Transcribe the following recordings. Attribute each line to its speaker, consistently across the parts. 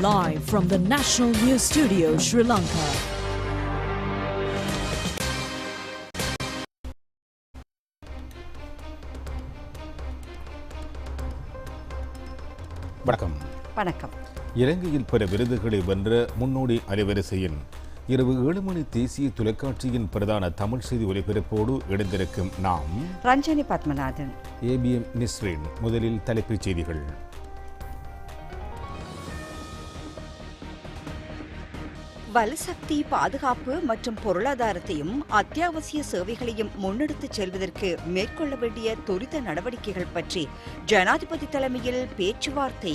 Speaker 1: live from the National News Studio, Sri Lanka.
Speaker 2: வணக்கம்.
Speaker 3: இலங்கையில் பல விருதுகளை வென்ற முன்னோடி அலைவரிசையின் இரவு 7 மணி தேசிய தொலைக்காட்சியின் பிரதான தமிழ் செய்தி ஒலிபரப்போடு இணைந்திருக்கும் நாம்
Speaker 2: ரஞ்சனி பத்மநாதன்,
Speaker 3: ABM நிஸ்ரீன். முதலில் தலைப்புச் செய்திகள்.
Speaker 2: வலுசக்தி, பாதுகாப்பு மற்றும் பொருளாதாரத்தையும் அத்தியாவசிய சேவைகளையும் முன்னெடுத்துச் செல்வதற்கு மேற்கொள்ள வேண்டிய துரித நடவடிக்கைகள் பற்றி ஜனாதிபதி தலைமையில் பேச்சுவார்த்தை.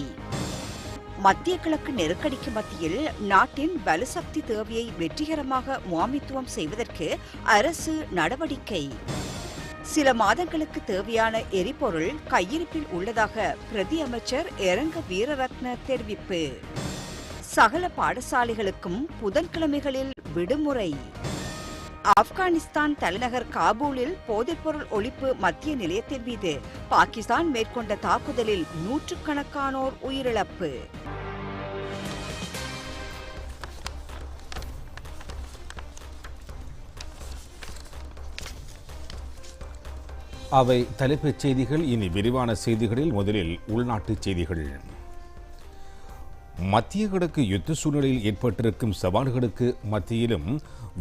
Speaker 2: மத்திய கிழக்கு நெருக்கடிக்கு மத்தியில் நாட்டின் வலுசக்தி தேவையை வெற்றிகரமாக முகாமைத்துவம் செய்வதற்கு அரசு நடவடிக்கை. சில மாதங்களுக்கு தேவையான எரிபொருள் கையிருப்பில் உள்ளதாக பிரதி அமைச்சர் எரங்க வீரரத்ன தெரிவிப்பு. சகல பாடசாலைகளுக்கும் புதன்கிழமைகளில் விடுமுறை. ஆப்கானிஸ்தான் தலைநகர் காபூலில் போதைப்பொருள் ஒழிப்பு மத்திய நிலையத்தின் மீது பாகிஸ்தான் மேற்கொண்ட தாக்குதலில் நூற்றுக்கணக்கானோர் உயிரிழப்பு.
Speaker 3: அவை தலைப்புச் செய்திகள். இனி விரிவான செய்திகளில் முதலில் உள்நாட்டுச் செய்திகள். மத்திய கிழக்கு யுத்த சூழ்நிலையில் ஏற்பட்டிருக்கும் சவால்களுக்கு மத்தியிலும்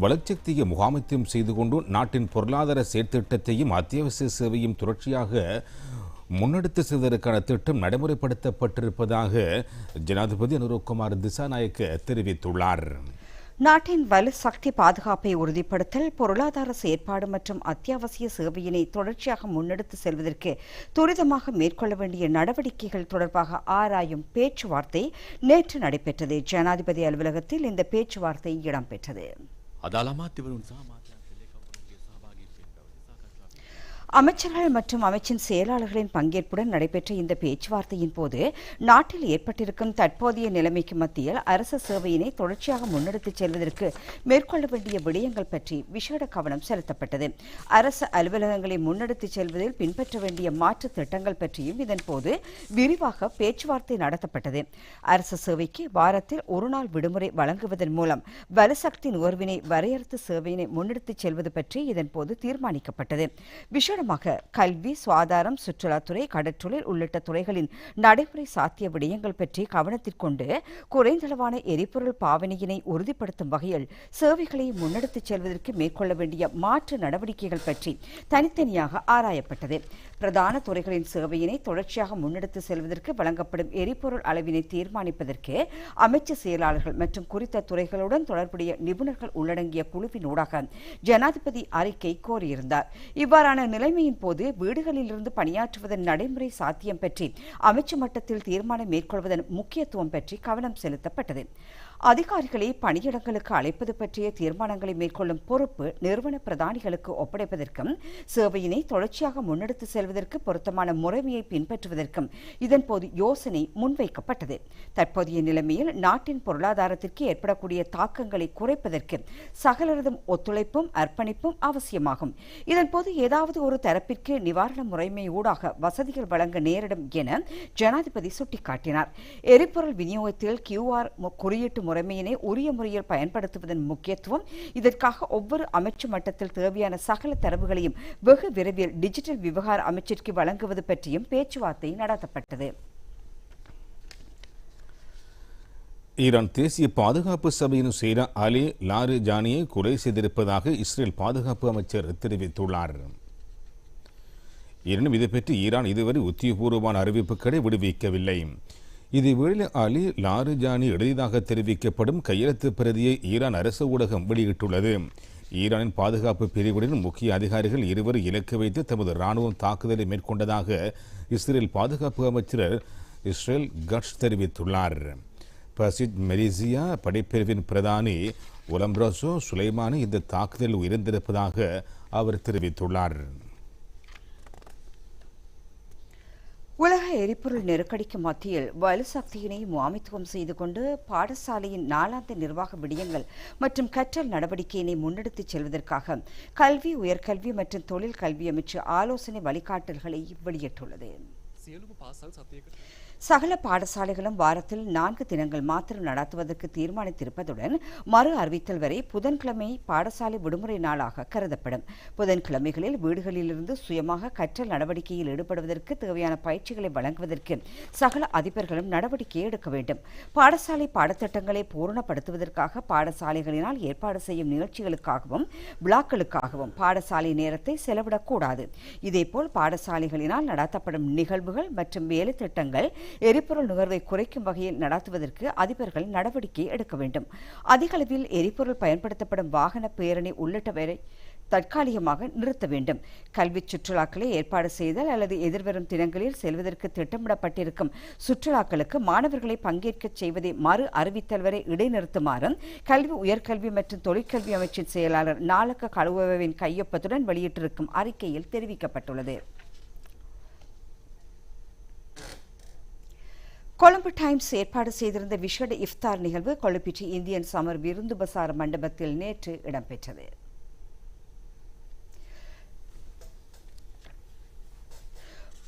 Speaker 3: வளர்ச்சியை முகாமைத்துவம் செய்து கொண்டு நாட்டின் பொருளாதார செயற்திட்டத்தையும் அத்தியாவசிய சேவையும் தொடர்ச்சியாக முன்னெடுத்து செல்வதற்கான திட்டம் நடைமுறைப்படுத்தப்பட்டிருப்பதாக ஜனாதிபதி அனுரகுமார் திசாநாயக்க தெரிவித்துள்ளார்.
Speaker 2: நாட்டின் வலுசக்தி பாதுகாப்பை உறுதிப்படுத்தல், பொருளாதார செயற்பாடு மற்றும் அத்தியாவசிய சேவையினை தொடர்ச்சியாக முன்னெடுத்து செல்வதற்கு துரிதமாக மேற்கொள்ள வேண்டிய நடவடிக்கைகள் தொடர்பாக ஆராயும் பேச்சுவார்த்தை நேற்று நடைபெற்றது. ஜனாதிபதி அலுவலகத்தில் இந்த பேச்சுவார்த்தை இடம்பெற்றது. அமைச்சர்கள் மற்றும் அமைச்சின் செயலாளர்களின் பங்கேற்புடன் நடைபெற்ற இந்த பேச்சுவார்த்தையின் போது நாட்டில் ஏற்பட்டிருக்கும் தற்போதைய நிலைமைக்கு மத்தியில் அரசு சேவையினை தொடர்ச்சியாக முன்னெடுத்துச் செல்வதற்கு மேற்கொள்ள வேண்டிய விடயங்கள் பற்றி விசேட கவனம் செலுத்தப்பட்டது. அரசு அலுவலகங்களை முன்னெடுத்துச் செல்வதில் பின்பற்ற வேண்டிய மாற்று திட்டங்கள் பற்றியும் இதன்போது விரிவாக பேச்சுவார்த்தை நடத்தப்பட்டது. அரசு சேவைக்கு வாரத்தில் ஒரு நாள் விடுமுறை வழங்குவதன் மூலம் வலுசக்தி நுகர்வினை வரையறுத்து சேவையினை முன்னெடுத்துச் செல்வது பற்றி இதன்போது தீர்மானிக்கப்பட்டது. கல்வி, சுகாதாரம், சுற்றுலாத்துறை, கடற்றொழில் உள்ளிட்ட துறைகளின் நடைமுறை சாத்திய விடயங்கள் பற்றி கவனத்திற்கொண்டு குறைந்தளவான எரிபொருள் பாவனையினை உறுதிப்படுத்தும் வகையில் சேவைகளை முன்னெடுத்துச் செல்வதற்கு மேற்கொள்ள வேண்டிய மாற்று நடவடிக்கைகள் பற்றி தனித்தனியாக ஆராயப்பட்டது. பிரதான துறைகளின் சேவையினை தொடர்ச்சியாக முன்னெடுத்து செல்வதற்கு வழங்கப்படும் எரிபொருள் அளவினை தீர்மானிப்பதற்கு அமைச்சு செயலாளர்கள் மற்றும் குறித்த துறைகளுடன் தொடர்புடைய நிபுணர்கள் உள்ளடங்கிய குழுவினூடாக ஜனாதிபதி அறிக்கை கோரியிருந்தார். இவ்வாறான நிலைமையின் போது வீடுகளிலிருந்து பணியாற்றுவதன் நடைமுறை சாத்தியம் பற்றி அமைச்சு மட்டத்தில் தீர்மானம் மேற்கொள்வதன் முக்கியத்துவம் பற்றி கவனம் செலுத்தப்பட்டது. அதிகாரிகளை பணியிடங்களுக்கு அழைப்பது பற்றிய தீர்மானங்களை மேற்கொள்ளும் பொறுப்பு நிறுவன பிரதானிகளுக்கு ஒப்படைப்பதற்கும் சேவையினை தொடர்ச்சியாக முன்னெடுத்து செல்வதற்கு பொருத்தமான முறைமையை பின்பற்றுவதற்கும் இதன்போது யோசனை முன்வைக்கப்பட்டது. தற்போதைய நிலைமையில் நாட்டின் பொருளாதாரத்திற்கு ஏற்படக்கூடிய தாக்கங்களை குறைப்பதற்கு சகலரதும் ஒத்துழைப்பும் அர்ப்பணிப்பும் அவசியமாகும். இதன்போது ஏதாவது ஒரு தரப்பிற்கு நிவாரண முறைமை ஊடாக வசதிகள் வழங்க நேரிடும் என ஜனாதிபதி சுட்டிக்காட்டினார். எரிபொருள் விநியோகத்தில் QR குறியீட்டு முறைமையினை உரிய முறையில் பயன்படுத்துவதன் முக்கியத்துவம், இதற்காக ஒவ்வொரு அமைச்சு மட்டத்தில் தேவையான சகல தரவுகளையும் வெகு விரைவில் டிஜிட்டல் விவகார அமைச்சிற்கு வழங்குவது பற்றியும் பேச்சுவார்த்தை நடத்தப்பட்டது.
Speaker 3: ஈரான் தேசிய பாதுகாப்பு சபையின் செயலர் அலி லாரிஜானியை கொலை செய்திருப்பதாக இஸ்ரேல் பாதுகாப்பு அமைச்சர் தெரிவித்துள்ளார். எனினும் இது பற்றி ஈரான் இதுவரை உத்தியபூர்வமான அறிவிப்புகளை விடுவிக்கவில்லை. இதேவேளை அலி லாரிஜானி எளிதாக தெரிவிக்கப்படும் கையெழுத்து பிரதியை ஈரான் அரசு ஊடகம் வெளியிட்டுள்ளது. ஈரானின் பாதுகாப்பு பிரிவுடன் முக்கிய அதிகாரிகள் இருவர் இலக்கு வைத்து தமது இராணுவம் தாக்குதலை மேற்கொண்டதாக இஸ்ரேல் பாதுகாப்பு அமைச்சர் இஸ்ரேல் கட்ஸ் தெரிவித்துள்ளார். பசித் மெரிசியா படைப்பிரிவின் பிரதானி ஒலம்ப்ராசோ சுலைமானி இந்த தாக்குதலில் உயிரிழந்திருப்பதாக அவர் தெரிவித்துள்ளார்.
Speaker 2: உலக எரிபொருள் நெருக்கடிக்கு மத்தியில் வலுசக்தியினை முகாமைத்துவம் செய்து கொண்டு பாடசாலையின் நாளாந்த நிர்வாக விடயங்கள் மற்றும் கற்றல் நடவடிக்கையினை முன்னெடுத்துச் செல்வதற்காக கல்வி, உயர்கல்வி மற்றும் தொழில் கல்வி அமைச்சு ஆலோசனை வழிகாட்டல்களை வெளியிட்டுள்ளது. சகல பாடசாலைகளும் வாரத்தில் 4 தினங்கள் மாத்திரம் நடத்துவதற்கு தீர்மானித்திருப்பதுடன் மறு அறிவித்தல் வரை புதன்கிழமை பாடசாலை விடுமுறை நாளாக கருதப்படும். புதன்கிழமைகளில் வீடுகளிலிருந்து சுயமாக கற்றல் நடவடிக்கையில் ஈடுபடுவதற்கு தேவையான பயிற்சிகளை வழங்குவதற்கு சகல அதிபர்களும் நடவடிக்கை எடுக்க வேண்டும். பாடசாலை பாடத்திட்டங்களை பூரணப்படுத்துவதற்காக பாடசாலைகளினால் ஏற்பாடு செய்யும் நிகழ்ச்சிகளுக்காகவும் விழாக்களுக்காகவும் பாடசாலை நேரத்தை செலவிடக்கூடாது. இதேபோல் பாடசாலைகளினால் நடத்தப்படும் நிகழ்வுகள் மற்றும் வேலை திட்டங்கள் எரிபொருள் நுகர்வை குறைக்கும் வகையில் நடத்துவதற்கு அதிபர்கள் நடவடிக்கை எடுக்க வேண்டும். அதிக அளவில் எரிபொருள் பயன்படுத்தப்படும் வாகன பேரணி உள்ளிட்டவரை தற்காலிகமாக நிறுத்த வேண்டும். கல்வி சுற்றுலாக்களை ஏற்பாடு செய்தல் அல்லது எதிர்வரும் தினங்களில் செல்வதற்கு திட்டமிடப்பட்டிருக்கும் சுற்றுலாக்களுக்கு மாணவர்களை பங்கேற்க செய்வதை மறு அறிவித்தல் வரை இடைநிறுத்துமாறும் கல்வி உயர்கல்வி மற்றும் தொழிற்கல்வி அமைச்சின் செயலாளர் நாலக்க கழுவவின் கையொப்பத்துடன் வெளியிட்டிருக்கும் அறிக்கையில் தெரிவிக்கப்பட்டுள்ளது. கொழும்பு டைம்ஸ் ஏற்பாடு செய்திருந்த விசேட இஃப்தார் நிகழ்வு கொழும்பிட்டி இந்தியன் சமர் விருந்து பசார் மண்டபத்தில் நேற்று இடம்பெற்றது.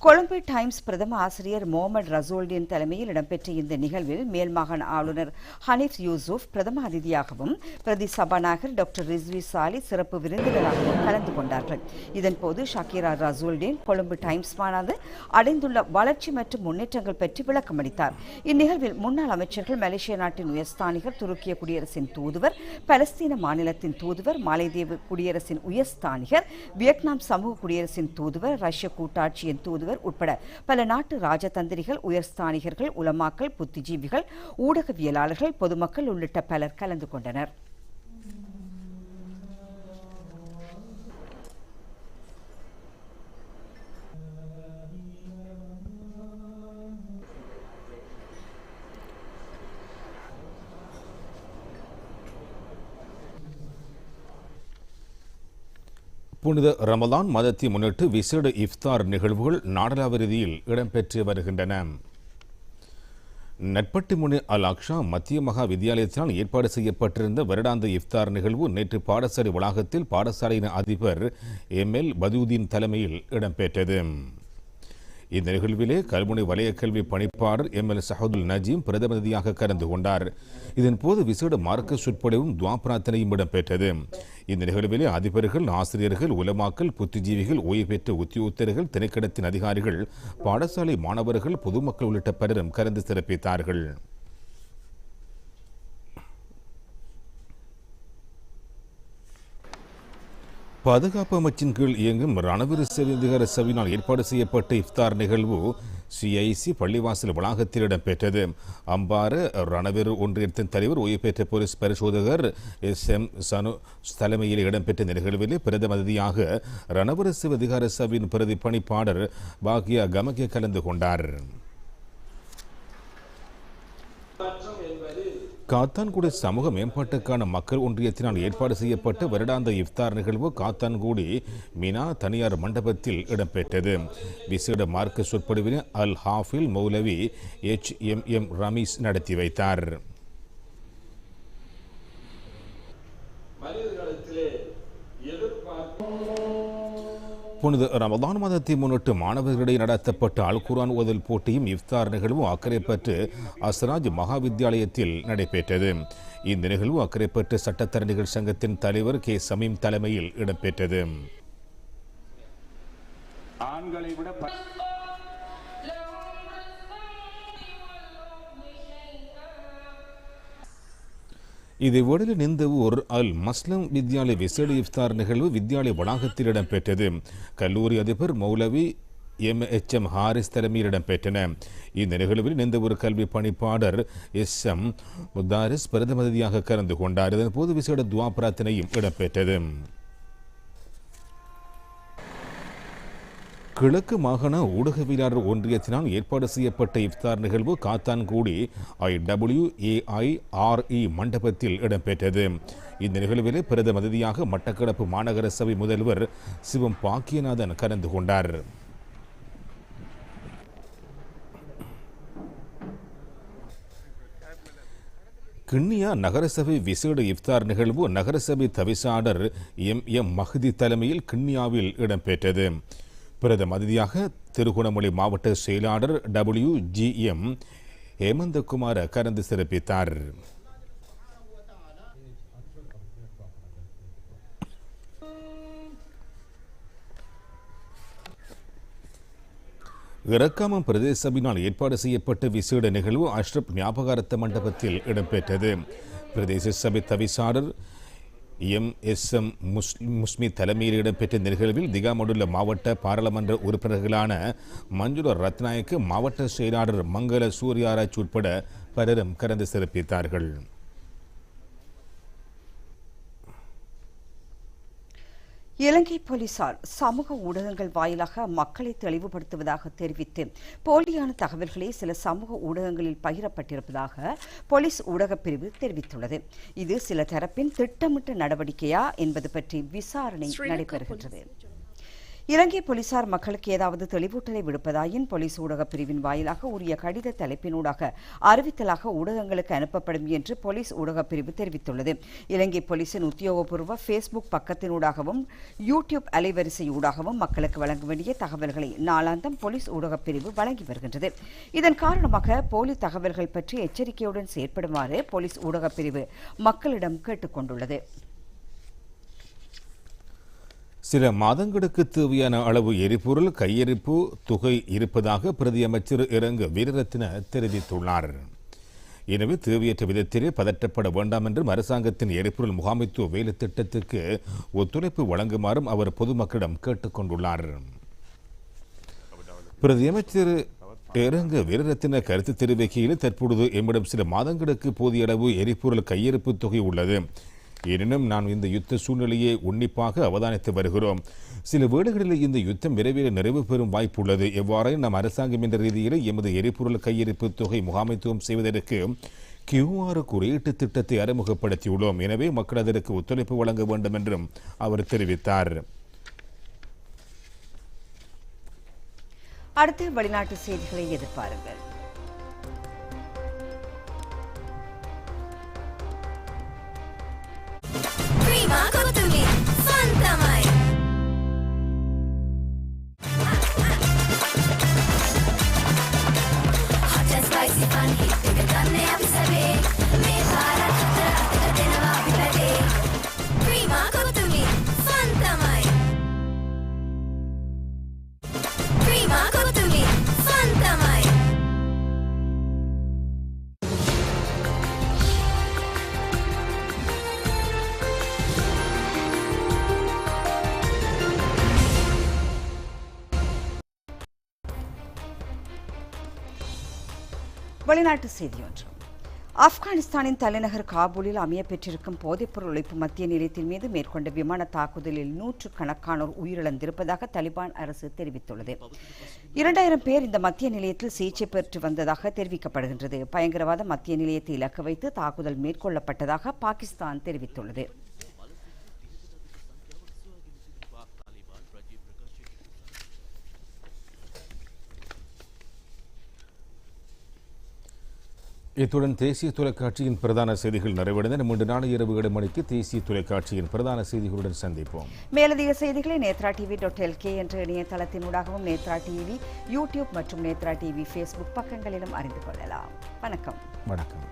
Speaker 2: கொழும்பு டைம்ஸ் பிரதம ஆசிரியர் முகமது ரசூல்டீன் தலைமையில் இடம்பெற்ற இந்த நிகழ்வில் மேல் மாகாண ஆளுநர் ஹனீஃப் யூசுப் பிரதம அதிதியாகவும் பிரதி சபாநாயகர் டாக்டர் ரிஸ்வி சாலி சிறப்பு விருந்தினராகவும் கலந்து கொண்டார்கள். இதன்போது ஷக்கீரா ரசூல்டீன் கொழும்பு டைம்ஸ் மாநாடு அடைந்துள்ள வளர்ச்சி மற்றும் முன்னேற்றங்கள் பற்றி விளக்கமளித்தார். இந்நிகழ்வில் முன்னாள் அமைச்சர்கள் மலேசிய நாட்டின் உயர்ஸ்தானிகர், துருக்கிய குடியரசின் தூதுவர், பலஸ்தீன மாநிலத்தின் தூதுவர், மாலைதீவு குடியரசின் உயர்ஸ்தானிகர், வியட்நாம் சமூக குடியரசின் தூதுவர், ரஷ்ய கூட்டாட்சியின் தூதுவர் உட்பட பல நாட்டு ராஜதந்திரிகள், உயர்ஸ்தானிகர்கள், உலமாக்கள், புத்திஜீவிகள், ஊடகவியலாளர்கள், பொதுமக்கள் உள்ளிட்ட பலர் கலந்து கொண்டனர்.
Speaker 3: புனித ரமலான் மாதத்தை முன்னிட்டு விசேட இஃப்தார் நிகழ்வுகள் நாடளாவிய ரீதியில் இடம்பெற்று வருகின்றன. நட்பட்டிமுனை அல் அக்ஷா மத்திய மகா வித்தியாலயத்தினால் ஏற்பாடு செய்யப்பட்டிருந்த வருடாந்த இஃப்தார் நிகழ்வு நேற்று பாடசாலை வளாகத்தில் பாடசாலையின் அதிபர் எம்எல் பதுவுதீன் தலைமையில் இடம்பெற்றது. இந்த நிகழ்விலே கல்முனை வலய கல்வி பணிப்பாளர் எம்எல் சஹதுல் நஜீம் பிரதிநிதியாக கலந்து கொண்டார். இதன்போது விசேட மார்க்க சொற்பொழிவும் துவா பிரார்த்தனையும் இடம்பெற்றது. இந்த நிகழ்விலே அதிபர்கள், ஆசிரியர்கள், உலமாக்கள், புத்திஜீவிகள், ஓய்வு பெற்ற உத்தியோகத்தர்கள், திணைக்களத்தின் அதிகாரிகள், பாடசாலை மாணவர்கள், பொதுமக்கள் உள்ளிட்ட பலரும் கலந்து சிறப்பித்தார்கள். பாதுகாப்பு அமைச்சின் கீழ் இயங்கும் ரணவீர சேவையதிகார சபையினால் ஏற்பாடு செய்யப்பட்ட இஃப்தார் நிகழ்வு சிஐசி பள்ளிவாசல் வளாகத்தில் இடம்பெற்றது. அம்பார ரணவீர ஒன்றியத்தின் தலைவர், ஓய்வு பெற்ற போலீஸ் பரிசோதகர் SM சனு தலைமையில் இடம்பெற்ற இந்த நிகழ்விலே பிரதம அதிதியாக ரணவீர சேவையதிகார சபையின் பிரதி பணிப்பாளர் பாக்யா கமகே கலந்து கொண்டார். காத்தான்குடி சமூக மேம்பாட்டுக்கான மக்கள் ஒன்றியத்தினால் ஏற்பாடு செய்யப்பட்ட வருடாந்த இஃப்தார் நிகழ்வு காத்தான்குடி மினா தனியார் மண்டபத்தில் இடம்பெற்றது. விசேட மார்க்க சொற்பொழிவினை அல் ஹாஃபில் மௌலவி HMM ரமீஸ் நடத்தி வைத்தார். புனித ரமலான் மாதத்தை முன்னிட்டு மாணவர்களிடையே நடத்தப்பட்ட அல் குர்ஆன் ஓதல் போட்டியும் இஃப்தார் நிகழ்வும் அக்கரைப்பற்று அஸ்ராஜ் மகா வித்தியாலயத்தில் நடைபெற்றது. இந்த நிகழ்வு அக்கரைப்பற்று சட்டத்தரணிகள் சங்கத்தின் தலைவர் கே சமீம் தலைமையில் இடம்பெற்றது. ஆண்களை விட இதேவேளையில் இந்த ஊர் அல் மஸ்லம் வித்யாலய விசேட இஃப்தார் நிகழ்வு வித்யாலய வளாகத்தில் இடம்பெற்றது. கல்லூரி அதிபர் மௌலவி MHM ஹாரிஸ் தலைமையில் இடம்பெற்றன. இந்த நிகழ்வில் இந்த ஒரு கல்வி பணிப்பாளர் SM முத்தாரிஸ் பிரதிநிதியாக கலந்து கொண்டார். இதன் போது விசேட துவா பிரார்த்தனையும் இடம்பெற்றது. கிழக்கு மாகாண ஊடகவியலாளர் ஒன்றியத்தினால் ஏற்பாடு செய்யப்பட்ட இஃப்தார் நிகழ்வு காத்தான்குடி IWAIRE மண்டபத்தில் இடம்பெற்றது. இந்த நிகழ்விலே பிரதம அதிதியாக மட்டக்களப்பு மாநகர சபை முதல்வர் சிவம் பாக்கியநாதன் கலந்து கொண்டார். கிண்ணியா நகரசபை விசேட இஃப்தார் நிகழ்வு நகரசபை தவிசாளர் MM மஹ்தி தலைமையில் கிண்ணியாவில் இடம்பெற்றது. பிரதம அதிதியாக திருகோணமலை மாவட்ட செயலாளர் WGM ஹேமந்தகுமார் கலந்து சிறப்பித்தார். இறக்காமம் பிரதேச சபையினால் ஏற்பாடு செய்யப்பட்ட விசேட நிகழ்வு அஷ்ரப் ஞாபகார்த்த மண்டபத்தில் இடம்பெற்றது. பிரதேச சபை தவிசாளர் MSM முஸ்மி தலைமையில் இடம்பெற்ற நிகழ்வில் திகாமடுள்ள மாவட்ட பாராளுமன்ற உறுப்பினர்களான மஞ்சுள ரத்நாயக்கு, மாவட்ட செயலாளர் மங்கள சூர்யாராய்ச்சி உட்பட பலரும் கலந்து சிறப்பித்தார்கள்.
Speaker 2: இலங்கை போலீசார் சமூக ஊடகங்கள் வாயிலாக மக்களை தெளிவுபடுத்துவதாக தெரிவித்து போலியான தகவல்களே சில சமூக ஊடகங்களில் பகிரப்பட்டிருப்பதாக போலீஸ் ஊடகப் பிரிவு தெரிவித்துள்ளது. இது சில தரப்பின் திட்டமிட்ட நடவடிக்கையா என்பது பற்றி விசாரணை நடைபெறுகின்றது. இலங்கை போலீசார் மக்களுக்கு ஏதாவது தெளிவூட்டலை விடுப்பதாயின் போலீஸ் ஊடகப் பிரிவின் வாயிலாக உரிய கடித தலைப்பினூடாக அறிவித்தலாக ஊடகங்களுக்கு அனுப்பப்படும் என்று போலீஸ் ஊடகப் பிரிவு தெரிவித்துள்ளது. இலங்கை போலீசின் உத்தியோகபூர்வ ஃபேஸ்புக் பக்கத்தினூடாகவும் யூடியூப் அலைவரிசையூடாகவும் மக்களுக்கு வழங்க வேண்டிய தகவல்களை நாளாந்தம் போலீஸ் ஊடகப் பிரிவு வழங்கி வருகின்றது. இதன் காரணமாக போலி தகவல்கள் பற்றி எச்சரிக்கையுடன் செயற்படுமாறு போலீஸ் ஊடகப் பிரிவு மக்களிடம் கேட்டுக் கொண்டுள்ளது.
Speaker 3: சில மாதங்களுக்கு தேவையான அளவு எரிபொருள் கையிருப்பு தொகை இருப்பதாக பிரதி அமைச்சர் இரங்கு வீரரத்ன தெரிவித்துள்ளார். எனவே தேவையற்ற விதத்திலே பதற்றப்பட வேண்டாம் என்றும் அரசாங்கத்தின் எரிபொருள் முகாமைத்துவ வேலை திட்டத்துக்கு ஒத்துழைப்பு வழங்குமாறும் அவர் பொதுமக்களிடம் கேட்டுக் கொண்டுள்ளார். பிரதி அமைச்சர் இரங்கு வீரரத்ன கருத்து தெரிவிக்கையில் தற்பொழுது எம்மிடம் சில மாதங்களுக்கு போதிய அளவு எரிபொருள் கையிருப்பு தொகை உள்ளது. எனினும் நாம் இந்த யுத்த சூழ்நிலையை உன்னிப்பாக அவதானித்து வருகிறோம். சில வேளைகளில் இந்த யுத்தம் விரைவில் நிறைவு பெறும் வாய்ப்பு உள்ளது. எவ்வாறு நம் அரசாங்கம் என்ற ரீதியில் எமது எரிபொருள் கையிருப்பு தொகை முகாமைத்துவம் செய்வதற்கு QR குறியீட்டு திட்டத்தை அறிமுகப்படுத்தியுள்ளோம். எனவே மக்கள் அதற்கு ஒத்துழைப்பு வழங்க வேண்டும் என்றும் அவர் தெரிவித்தார்.
Speaker 2: அடுத்து வெளிநாட்டு செய்திகளை எதிர்பாருங்கள். வெளிநாட்டு செய்தி ஒன்று. ஆப்கானிஸ்தானின் தலைநகர் காபூலில் அமைய பெற்றிருக்கும் போதைப்பொருள் ஒழிப்பு மத்திய நிலையத்தின் மீது மேற்கொண்ட விமான தாக்குதலில் 100கணக்கானோர் உயிரிழந்திருப்பதாக தலிபான் அரசு தெரிவித்துள்ளது. 2000 பேர் இந்த மத்திய நிலையத்தில் சிகிச்சை பெற்று வந்ததாக தெரிவிக்கப்படுகின்றது. பயங்கரவாத மத்திய நிலையத்தை இலக்கு வைத்து தாக்குதல் மேற்கொள்ளப்பட்டதாக பாகிஸ்தான் தெரிவித்துள்ளது.
Speaker 3: இத்துடன் தேசிய தொலைக்காட்சியின் பிரதான செய்திகள் நிறைவடைந்தன. மீண்டும் நாளை இரவு 7 மணிக்கு தேசிய தொலைக்காட்சியின் பிரதான செய்திகளுடன் சந்திப்போம்.
Speaker 2: மேலதிக செய்திகளை நேத்ரா TV.lk என்ற இணையதளத்தினூடாகவும், நேத்ரா டிவி யூடியூப் மற்றும் நேத்ரா டிவி ஃபேஸ்புக் பக்கங்களிலும் அறிந்து கொள்ளலாம். வணக்கம்.
Speaker 3: வணக்கம்.